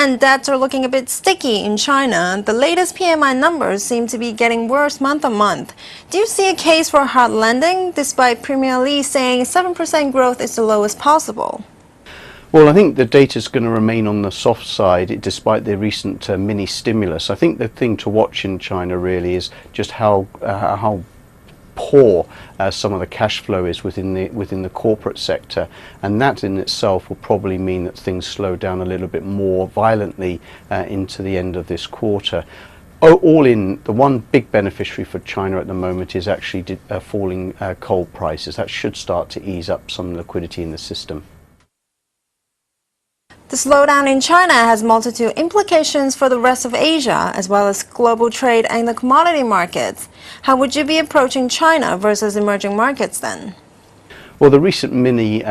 And debts are looking a bit sticky in China. The latest PMI numbers seem to be getting worse month on month. Do you see a case for hard landing, despite Premier Li saying 7% growth is the lowest possible? Well, I think the data is going to remain on the soft side despite the recent mini stimulus. I think the thing to watch in China really is just how poor some of the cash flow is within the corporate sector, and that in itself will probably mean that things slow down a little bit more violently into the end of this quarter. All in, the one big beneficiary for China at the moment is actually falling coal prices. That should start to ease up some liquidity in the system. The slowdown in China has multitude implications for the rest of Asia, as well as global trade and the commodity markets. How would you be approaching China versus emerging markets then? Well, the recent mini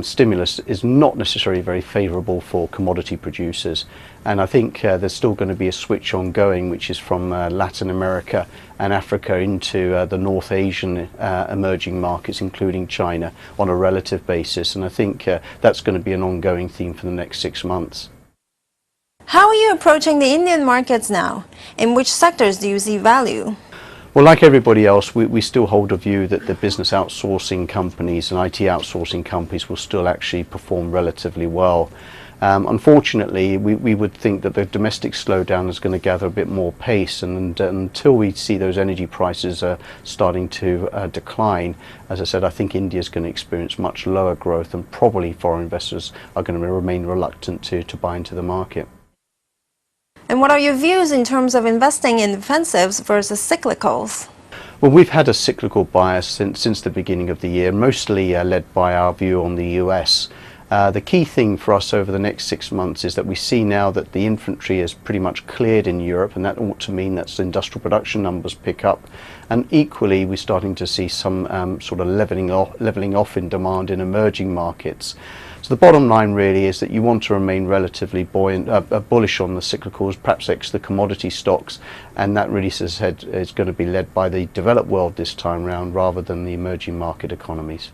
stimulus is not necessarily very favourable for commodity producers, and I think there's still going to be a switch ongoing, which is from Latin America and Africa into the North Asian emerging markets, including China, on a relative basis, and I think that's going to be an ongoing theme for the next 6 months. How are you approaching the Indian markets now? In which sectors do you see value? Well, like everybody else, we still hold a view that the business outsourcing companies and IT outsourcing companies will still actually perform relatively well. Unfortunately, we would think that the domestic slowdown is going to gather a bit more pace, and until we see those energy prices starting to decline, as I said, I think India is going to experience much lower growth, and probably foreign investors are going to remain reluctant to buy into the market. And what are your views in terms of investing in defensives versus cyclicals? Well, we've had a cyclical bias since the beginning of the year, mostly led by our view on the US. The key thing for us over the next 6 months is that we see now that the inventory is pretty much cleared in Europe, and that ought to mean that industrial production numbers pick up. And equally, we're starting to see some sort of leveling off in demand in emerging markets. So the bottom line really is that you want to remain relatively buoyant, bullish on the cyclicals, perhaps the commodity stocks, and that really, as I said, is going to be led by the developed world this time round rather than the emerging market economies.